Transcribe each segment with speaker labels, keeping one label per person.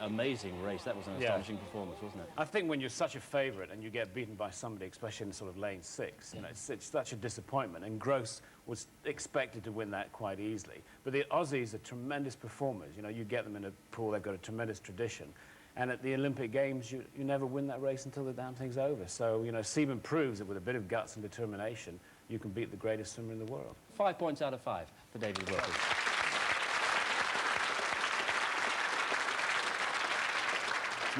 Speaker 1: Amazing race. That was an astonishing performance, wasn't it?
Speaker 2: I think when you're such a favourite and you get beaten by somebody, especially in sort of lane 6, you know, it's such a disappointment. And Gross was expected to win that quite easily. But the Aussies are tremendous performers. You know, you get them in a pool, they've got a tremendous tradition. And at the Olympic Games, you never win that race until the damn thing's over. So, you know, Seaman proves that with a bit of guts and determination, you can beat the greatest swimmer in the world.
Speaker 1: 5 points out of 5 for David Wilkie.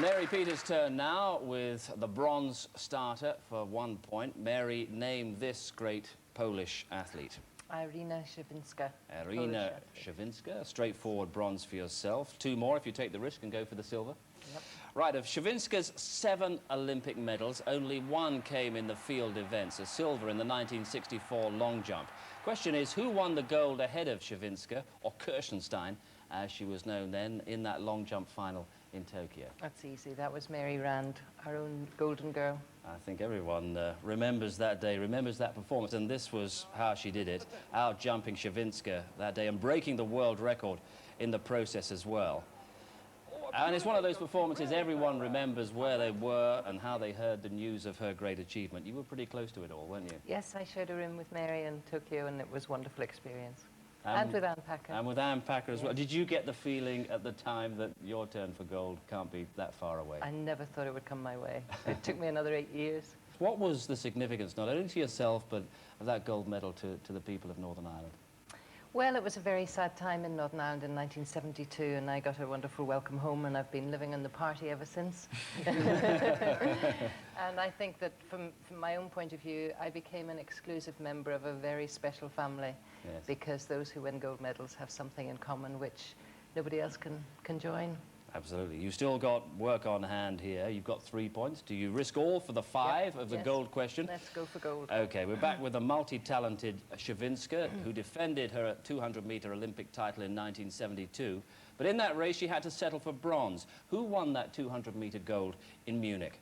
Speaker 1: Mary Peters' turn now with the bronze starter for 1 point. Mary, name this great Polish athlete.
Speaker 3: Irina Shevchinska.
Speaker 1: Irina Shevchinska, straightforward bronze for yourself. 2 more if you take the risk and go for the silver.
Speaker 3: Yep.
Speaker 1: Right, of Shevchinska's 7 Olympic medals, only 1 came in the field events, a silver in the 1964 long jump. Question is, who won the gold ahead of Shevchinska, or Kirchenstein, as she was known then, in that long jump final in Tokyo?
Speaker 3: That's easy. That was Mary Rand, our own golden girl.
Speaker 1: I think everyone remembers that day, remembers that performance, and this was how she did it, out-jumping Shevchinska that day and breaking the world record in the process as well. And it's one of those performances everyone remembers where they were and how they heard the news of her great achievement. You were pretty close to it all, weren't you?
Speaker 3: Yes, I shared a room with Mary in Tokyo, and it was a wonderful experience. And with Anne Packer.
Speaker 1: And with Anne Packer as well. Did you get the feeling at the time that your turn for gold can't be that far away?
Speaker 3: I never thought it would come my way. It took me another 8 years.
Speaker 1: What was the significance, not only to yourself, but of that gold medal to the people of Northern Ireland?
Speaker 3: Well, it was a very sad time in Northern Ireland in 1972, and I got a wonderful welcome home, and I've been living in the party ever since. And I think that from my own point of view, I became an exclusive member of a very special family, because those who win gold medals have something in common which nobody else can join.
Speaker 1: Absolutely. You've still got work on hand here. You've got 3 points. Do you risk all for the 5 of the gold question?
Speaker 3: Let's go for gold.
Speaker 1: Okay, we're back with the multi-talented Shevchinska, who defended her 200-metre Olympic title in 1972. But in that race, she had to settle for bronze. Who won that 200-metre gold in Munich?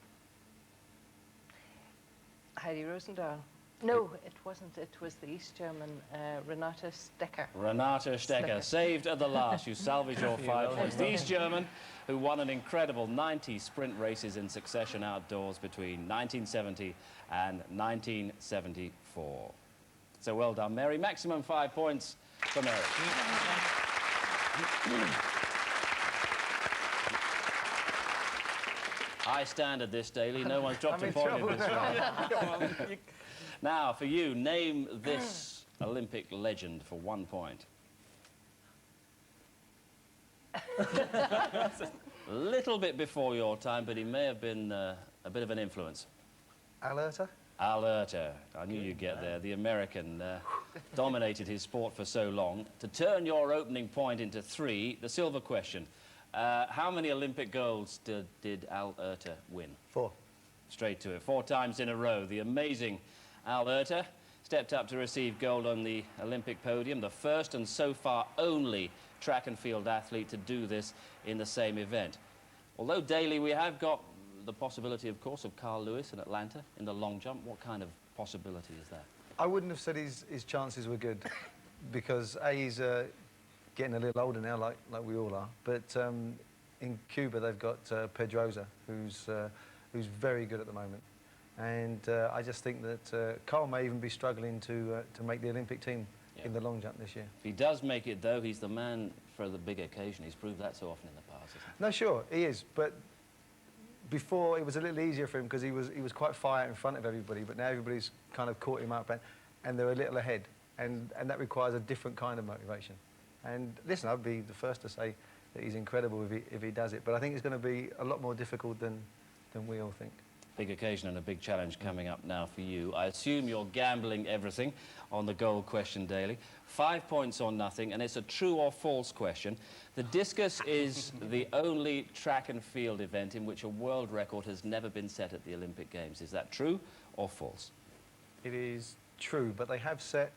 Speaker 3: Heidi Rosendahl. No, it wasn't. It was the East German, Renate Stecker.
Speaker 1: Renate Stecker, saved at the last. You salvaged your 5 points. The East German, who won an incredible 90 sprint races in succession outdoors between 1970 and 1974. So well done, Mary. Maximum 5 points for Mary. High standard this, Daley. No one's dropped a point in this one. Now, for you, name this Olympic legend for 1 point. A little bit before your time, but he may have been a bit of an influence.
Speaker 4: Alerta?
Speaker 1: Alerta. I knew you'd get there. The American dominated his sport for so long. To turn your opening point into 3, the silver question. How many Olympic golds did Alerta win?
Speaker 4: 4.
Speaker 1: Straight to it. 4 times in a row. The amazing Alerta stepped up to receive gold on the Olympic podium, the first and so far only track and field athlete to do this in the same event. Although, Daley, we have got the possibility, of course, of Carl Lewis in Atlanta in the long jump. What kind of possibility is that?
Speaker 4: I wouldn't have said his chances were good, because he's getting a little older now, like we all are. But in Cuba, they've got Pedrosa, who's very good at the moment. And I just think that Carl may even be struggling to make the Olympic team in the long jump this year.
Speaker 1: If he does make it, though, he's the man for the big occasion. He's proved that so often in the past, isn't he?
Speaker 4: No, sure, he is. But before, it was a little easier for him because he was quite far out in front of everybody. But now everybody's kind of caught him up, and they're a little ahead. And that requires a different kind of motivation. And listen, I'd be the first to say that he's incredible if he does it. But I think it's going to be a lot more difficult than we all think.
Speaker 1: Big occasion and a big challenge coming up now for you. I assume you're gambling everything on the gold question, Daley. 5 points or nothing, and it's a true or false question. The discus is the only track and field event in which a world record has never been set at the Olympic Games. Is that true or false?
Speaker 4: It is true, but they have set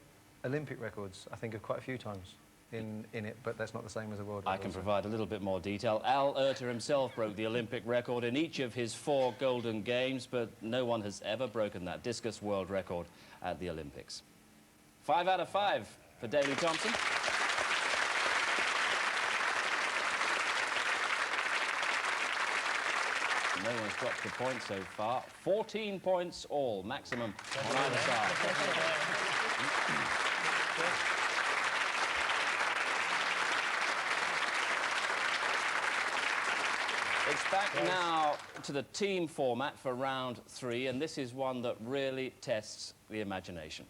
Speaker 4: Olympic records, I think, quite a few times in it, but that's not the same as a world record.
Speaker 1: I can provide a little bit more detail. Alerta himself broke the Olympic record in each of his 4 golden games, but no one has ever broken that discus world record at the Olympics. 5 out of 5 for Daley Thompson. No one's dropped a point so far. 14 points all, maximum on either side. It's back now to the team format for round 3, and this is one that really tests the imagination.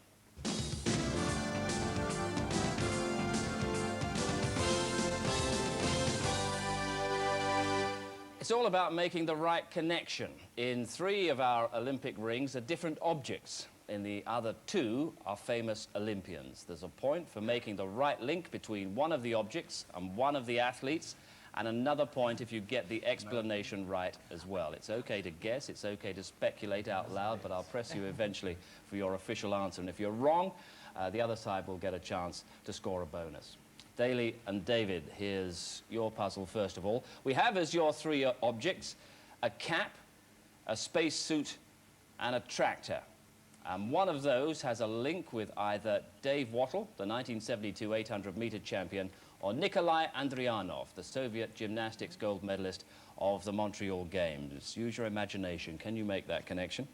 Speaker 1: It's all about making the right connection. In 3 of our Olympic rings are different objects. In the other 2 are famous Olympians. There's a point for making the right link between one of the objects and one of the athletes, and another point if you get the explanation right as well. It's okay to guess, it's okay to speculate out loud, but I'll press you eventually for your official answer. And if you're wrong, the other side will get a chance to score a bonus. Daley and David, here's your puzzle first of all. We have as your 3 objects a cap, a spacesuit and a tractor. And one of those has a link with either Dave Wattle, the 1972 800-metre champion, or Nikolai Andrianov, the Soviet gymnastics gold medalist of the Montreal Games. Use your imagination. Can you make that connection?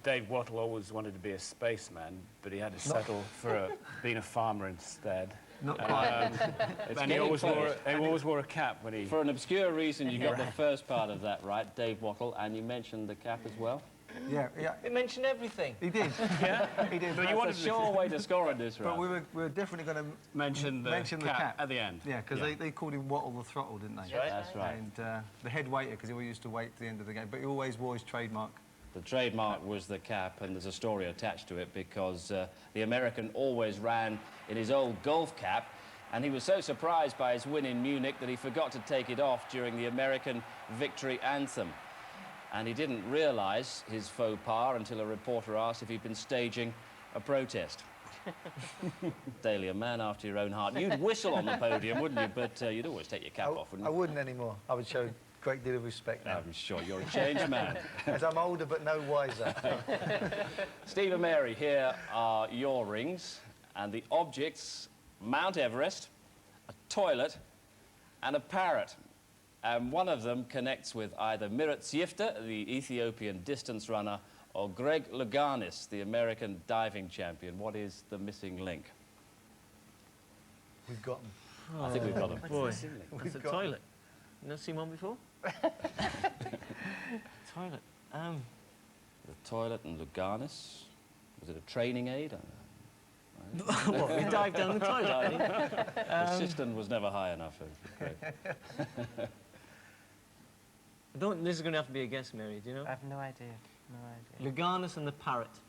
Speaker 2: Dave Wattle always wanted to be a spaceman, but he had to settle for being a farmer instead.
Speaker 4: Not quite.
Speaker 2: And he always wore a cap when he...
Speaker 1: For an obscure reason, you got the first part of that right, Dave Wattle, and you mentioned the cap as well.
Speaker 4: Yeah.
Speaker 5: He mentioned everything.
Speaker 4: He did.
Speaker 2: Yeah?
Speaker 4: He did.
Speaker 2: But you wanted
Speaker 1: a sure way to score in this round.
Speaker 4: But we were definitely going to
Speaker 2: mention the cap at the end.
Speaker 4: Yeah, because they called him Wattle the Throttle, didn't they?
Speaker 1: That's right.
Speaker 4: And the head waiter, because he used to wait at the end of the game, but he always wore his trademark.
Speaker 1: The trademark was the cap, and there's a story attached to it because the American always ran in his old golf cap, and he was so surprised by his win in Munich that he forgot to take it off during the American victory anthem. And he didn't realise his faux pas until a reporter asked if he'd been staging a protest. Daley, a man after your own heart. You'd whistle on the podium, wouldn't you? But you'd always take your cap off, wouldn't you?
Speaker 4: I wouldn't anymore. I would show a great deal of respect now.
Speaker 1: I'm sure you're a changed man.
Speaker 4: As I'm older but no wiser.
Speaker 1: Steve and Mary, here are your rings, and the objects: Mount Everest, a toilet, and a parrot. And one of them connects with either Mirat Sifter, the Ethiopian distance runner, or Greg Louganis, the American diving champion. What is the missing link?
Speaker 4: We've got them.
Speaker 1: I think we've got them.
Speaker 5: Boy, that's a toilet. You never seen one before? Toilet.
Speaker 1: The toilet and Louganis. Was it a training aid?
Speaker 5: What, you dive down the toilet?
Speaker 1: The cistern was never high enough. Greg.
Speaker 5: This is going to have to be a guess, Mary, do you know?
Speaker 3: I have no idea. No idea.
Speaker 5: Louganis and the parrot.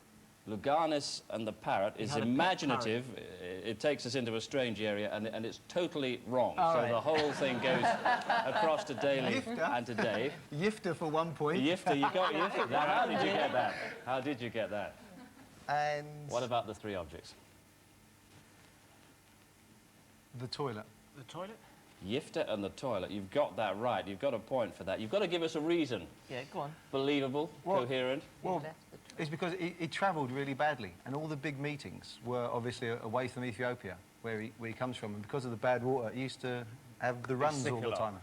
Speaker 1: Louganis and the parrot is
Speaker 5: had a pet
Speaker 1: imaginative. It takes us into a strange area, and it's totally wrong.
Speaker 5: All
Speaker 1: so
Speaker 5: right.
Speaker 1: the whole thing goes across to Daley and to Dave.
Speaker 4: Yifter for 1 point.
Speaker 1: Yifter, you got Yifter. Now, how did you get that? How did you get that?
Speaker 4: And
Speaker 1: What about the 3 objects?
Speaker 4: the toilet.
Speaker 2: The toilet?
Speaker 1: Yifter and the toilet. You've got that right. You've got a point for that. You've got to give us a reason.
Speaker 5: Yeah, go on.
Speaker 1: Believable,
Speaker 4: Well-
Speaker 1: coherent.
Speaker 4: Well, it's because he travelled really badly, and all the big meetings were obviously away from Ethiopia, where he comes from, and because of the bad water, he used to have the runs
Speaker 2: sick
Speaker 4: all
Speaker 2: a
Speaker 4: the
Speaker 2: lot.
Speaker 4: time.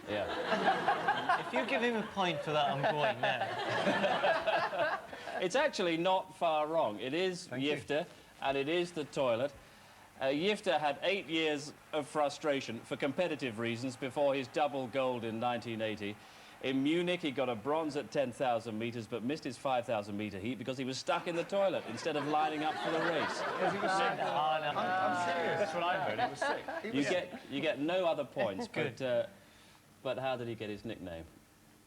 Speaker 1: Yeah.
Speaker 5: If you give him a point for that, I'm going now.
Speaker 1: It's actually not far wrong. It is
Speaker 4: Thank you.
Speaker 1: Yifter, and it is the toilet. Yifter had 8 years of frustration for competitive reasons before his double gold in 1980. In Munich, he got a bronze at 10,000 metres, but missed his 5,000-metre heat because he was stuck in the toilet instead of lining up for the race.
Speaker 4: I'm serious.
Speaker 2: That's what I heard. He was sick.
Speaker 1: You get no other points, but how did he get his nickname?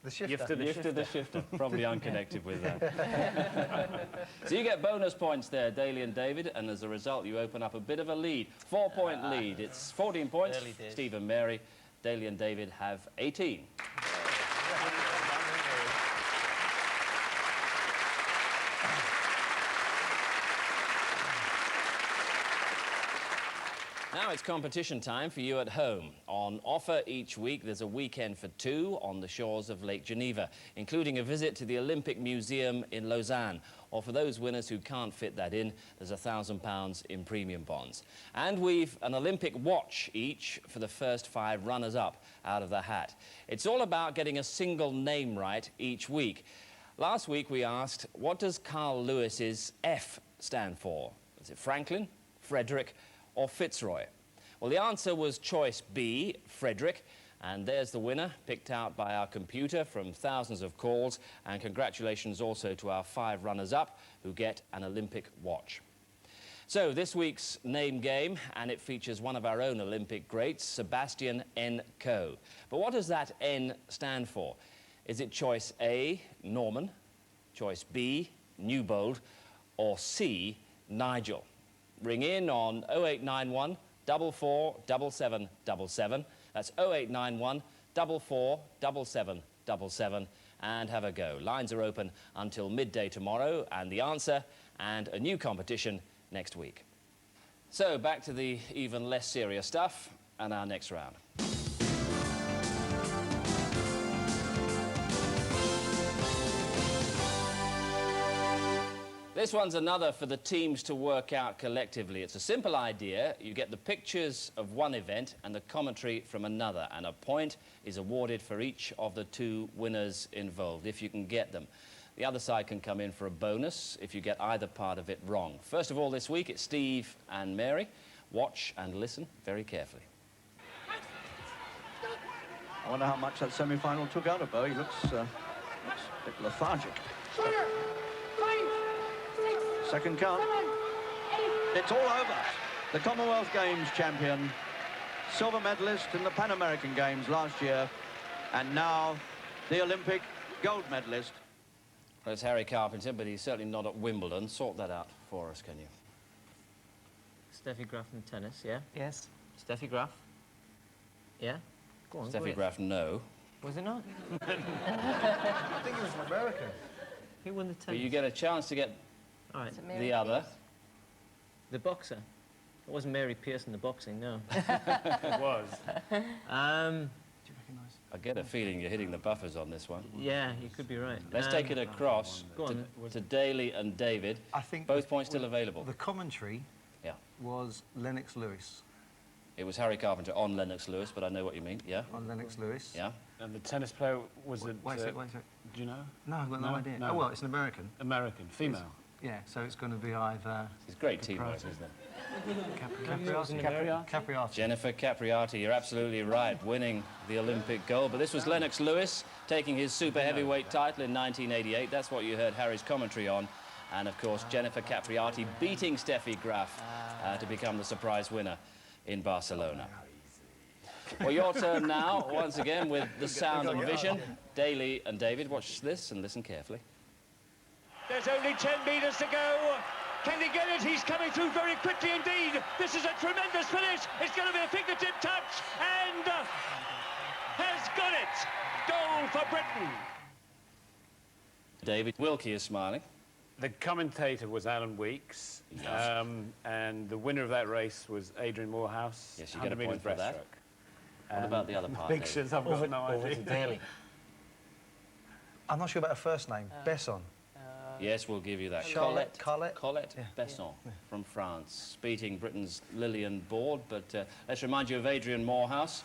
Speaker 4: The shifter.
Speaker 1: Yifter the Shifter, probably unconnected with that. So you get bonus points there, Daley and David, and as a result, you open up a bit of a lead. 4-point lead. It's 14 points.
Speaker 5: Early days.
Speaker 1: Steve and Mary, Daley and David have 18. Now Now it's competition time for you at home. On offer each week, there's a weekend for two on the shores of Lake Geneva, including a visit to the Olympic Museum in Lausanne. Or for those winners who can't fit that in, there's £1,000 in premium bonds. And we've an Olympic watch each for the first 5 runners-up out of the hat. It's all about getting a single name right each week. Last week we asked, what does Carl Lewis's F stand for? Is it Franklin, Frederick, or Fitzroy? Well, the answer was choice B, Frederick, and there's the winner, picked out by our computer from thousands of calls, and congratulations also to our 5 runners-up who get an Olympic watch. So this week's name game, and it features one of our own Olympic greats, Sebastian N. Coe. But what does that N stand for? Is it choice A, Norman, choice B, Newbold, or C, Nigel? Ring in on 0891 44 7777. That's 0891 44 7777 and have a go. Lines are open until midday tomorrow, and the answer and a new competition next week. So back to the even less serious stuff and our next round. This one's another for the teams to work out collectively. It's a simple idea. You get the pictures of one event and the commentary from another, and a point is awarded for each of the 2 winners involved, if you can get them. The other side can come in for a bonus if you get either part of it wrong. First of all, this week, it's Steve and Mary. Watch and listen very carefully.
Speaker 6: I wonder how much that semi-final took out of Bo. He looks a bit lethargic. Second count. It's all over. The Commonwealth Games champion, silver medalist in the Pan American Games last year, and now the Olympic gold medalist.
Speaker 1: Well, it's Harry Carpenter, but he's certainly not at Wimbledon. Sort that out for us, can you?
Speaker 5: Steffi Graf in tennis, yeah?
Speaker 3: Yes.
Speaker 5: Steffi Graf? Yeah? Go on,
Speaker 1: Steffi Graf, no.
Speaker 5: Was it not?
Speaker 4: I think he was an American.
Speaker 5: Who won the
Speaker 1: But
Speaker 5: tennis?
Speaker 1: you get a chance to get
Speaker 5: All right.
Speaker 3: Is it Mary
Speaker 1: the other.
Speaker 3: Pierce?
Speaker 5: The boxer. It wasn't Mary Pierce in the boxing, no.
Speaker 2: It was.
Speaker 1: I get a feeling you're hitting the buffers on this one.
Speaker 5: Yeah, you could be right.
Speaker 1: Let's take it across
Speaker 5: Go on.
Speaker 1: to Daley and David.
Speaker 4: I think
Speaker 1: Both points still available.
Speaker 4: The commentary
Speaker 1: Yeah.
Speaker 4: was Lennox Lewis.
Speaker 1: It was Harry Carpenter on Lennox Lewis, but I know what you mean. Yeah?
Speaker 4: On Lennox Lewis.
Speaker 1: Yeah?
Speaker 2: And the tennis player was it...
Speaker 4: Wait a sec, wait a sec.
Speaker 2: Do you know?
Speaker 4: No, I've got no idea.
Speaker 2: No.
Speaker 4: Oh, well, it's an American.
Speaker 2: American, female.
Speaker 4: Yeah, so it's going to be either
Speaker 1: It's great teamwork, isn't it?
Speaker 4: Capriati.
Speaker 1: Jennifer Capriati, you're absolutely right, winning the Olympic gold. But this was Lennox Lewis taking his super heavyweight title in 1988. That's what you heard Harry's commentary on. And, of course, Jennifer Capriati beating Steffi Graf to become the surprise winner in Barcelona. Well, your turn now, once again, with the sound and vision. Daley and David, watch this and listen carefully.
Speaker 7: There's only 10 metres to go. Can he get it? He's coming through very quickly indeed. This is a tremendous finish. It's going to be a fingertip touch, and has got it. Goal for Britain.
Speaker 1: David Wilkie is smiling.
Speaker 2: The commentator was Alan Weeks,
Speaker 1: Yes.
Speaker 2: and the winner of that race was Adrian Morehouse.
Speaker 1: Yes, you get a
Speaker 2: 100
Speaker 1: point for
Speaker 2: metres
Speaker 1: that.
Speaker 2: breaststroke.
Speaker 1: What about the other part,
Speaker 2: Big
Speaker 1: David?
Speaker 2: shit, I've got no
Speaker 5: Or was
Speaker 2: idea.
Speaker 5: it Daley?
Speaker 4: I'm not sure about her first name. Besson.
Speaker 1: Yes, we'll give you that.
Speaker 4: Colette.
Speaker 1: Colette
Speaker 4: Yeah.
Speaker 1: Besson from France, beating Britain's Lillian Board. But let's remind you of Adrian Morehouse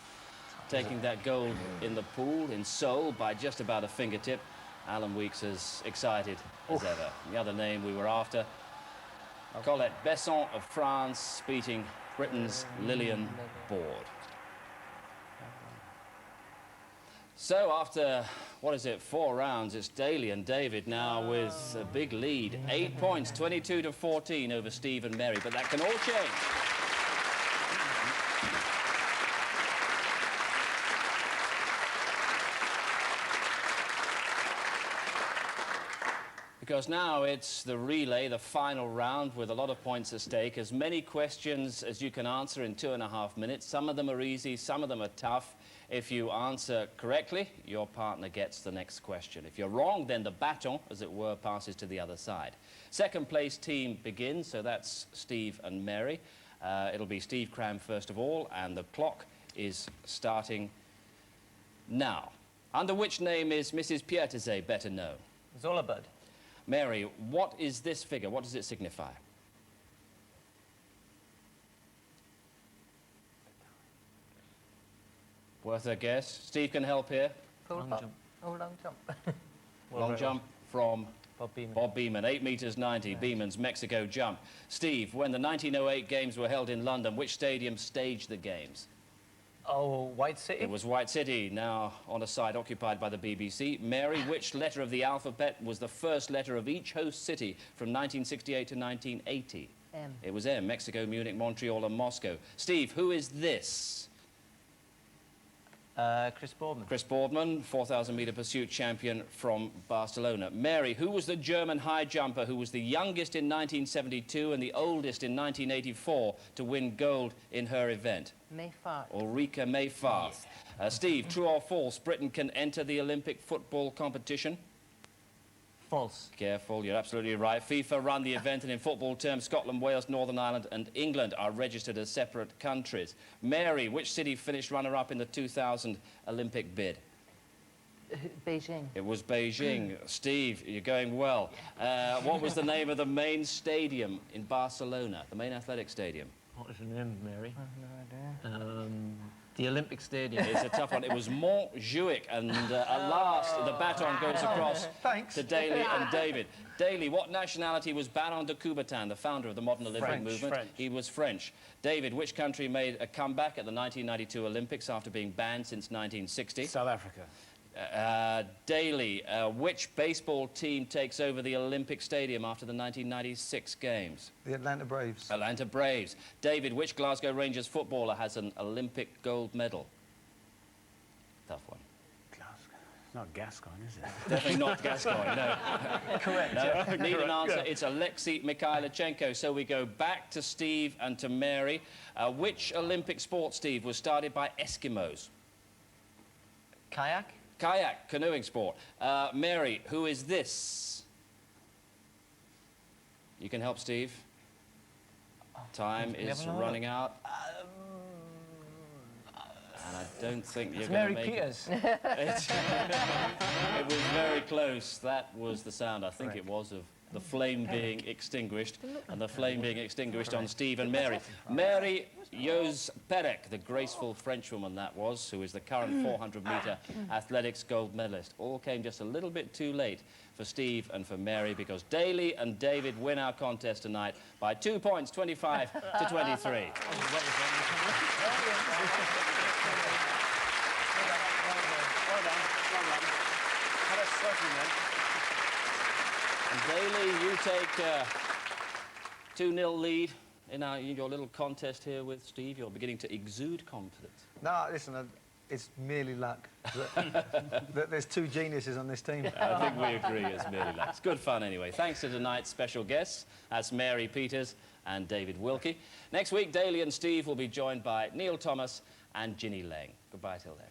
Speaker 1: taking that gold in the pool in Seoul by just about a fingertip. Alan Weeks as excited as ever. The other name we were after, Colette Besson of France, beating Britain's Lillian Board. So after, what is it, 4 rounds, it's Daley and David now with a big lead. 8 points, 22-14 over Steve and Mary, but that can all change. Because now it's the relay, the final round, with a lot of points at stake. As many questions as you can answer in 2.5 minutes. Some of them are easy, some of them are tough. If you answer correctly, your partner gets the next question. If you're wrong, then the baton, as it were, passes to the other side. Second place team begins, so that's Steve and Mary. It'll be Steve Cram first of all, and the clock is starting now. Under which name is Mrs. Pieterse better known?
Speaker 5: Zollabud.
Speaker 1: Mary, what is this figure? What does it signify? Worth a guess. Steve can help here.
Speaker 3: Full
Speaker 5: Long
Speaker 3: hop.
Speaker 5: jump.
Speaker 3: Oh, long jump.
Speaker 1: Long jump from
Speaker 5: Bob Beeman.
Speaker 1: Bob Beeman, 8 meters 90, Beeman's Mexico jump. Steve, when the 1908 games were held in London, which stadium staged the games?
Speaker 5: Oh, White City.
Speaker 1: It was White City, now on a site occupied by the BBC. Mary, which letter of the alphabet was the first letter of each host city from 1968 to 1980?
Speaker 3: M.
Speaker 1: It was M, Mexico, Munich, Montreal and Moscow. Steve, who is this?
Speaker 5: Chris Boardman.
Speaker 1: Chris Boardman, 4,000 metre pursuit champion from Barcelona. Mary, who was the German high jumper who was the youngest in 1972 and the oldest in 1984 to win gold in her event?
Speaker 3: Mayfart.
Speaker 1: Ulrika Mayfarth. Steve, true or false, Britain can enter the Olympic football competition?
Speaker 5: False.
Speaker 1: Careful, you're absolutely right. FIFA run the event, and in football terms, Scotland, Wales, Northern Ireland and England are registered as separate countries. Mary, which city finished runner-up in the 2000 Olympic bid?
Speaker 3: Beijing.
Speaker 1: It was Beijing. Steve, you're going well. What was the name of the main stadium in Barcelona, the main athletic stadium?
Speaker 5: What is the name, Mary?
Speaker 3: I have no idea.
Speaker 5: The Olympic Stadium.
Speaker 1: It's a tough one. It was Montjuic, and at last the baton goes across to Daley and David. Daley, what nationality was Baron de Coubertin, the founder of the modern Olympic movement?
Speaker 2: French.
Speaker 1: He was French. David, which country made a comeback at the 1992 Olympics after being banned since 1960?
Speaker 2: South Africa.
Speaker 1: Daley, which baseball team takes over the Olympic Stadium after the 1996 Games?
Speaker 4: The Atlanta Braves.
Speaker 1: Atlanta Braves. David, which Glasgow Rangers footballer has an Olympic gold medal? Tough one.
Speaker 2: Glasgow. It's not Gascoigne, is it?
Speaker 1: Definitely not Gascoigne, no.
Speaker 5: Correct.
Speaker 1: No, need an answer. It's Alexei Mikhailichenko. So we go back to Steve and to Mary. Which Olympic sport, Steve, was started by Eskimos?
Speaker 5: Kayak.
Speaker 1: Kayak, canoeing sport. Mary, who is this? You can help Steve. Time is running out. And I don't think you're going to make
Speaker 5: Peters.
Speaker 1: it. It was very close. That was the sound, I think it was, of the flame being extinguished, and the flame being extinguished on Steve and Mary. Mary Jose-Perec, the graceful Frenchwoman that was, who is the current 400-metre athletics gold medalist. All came just a little bit too late for Steve and for Mary, because Daley and David win our contest tonight by 2 points, 25 to 23. And Daley, you take 2-0 lead in your little contest here with Steve. You're beginning to exude confidence.
Speaker 4: No, listen, it's merely luck. that there's two geniuses on this team.
Speaker 1: I think we agree it's merely luck. It's good fun anyway. Thanks to tonight's special guests. That's Mary Peters and David Wilkie. Next week, Daley and Steve will be joined by Neil Thomas and Ginny Lang. Goodbye till then.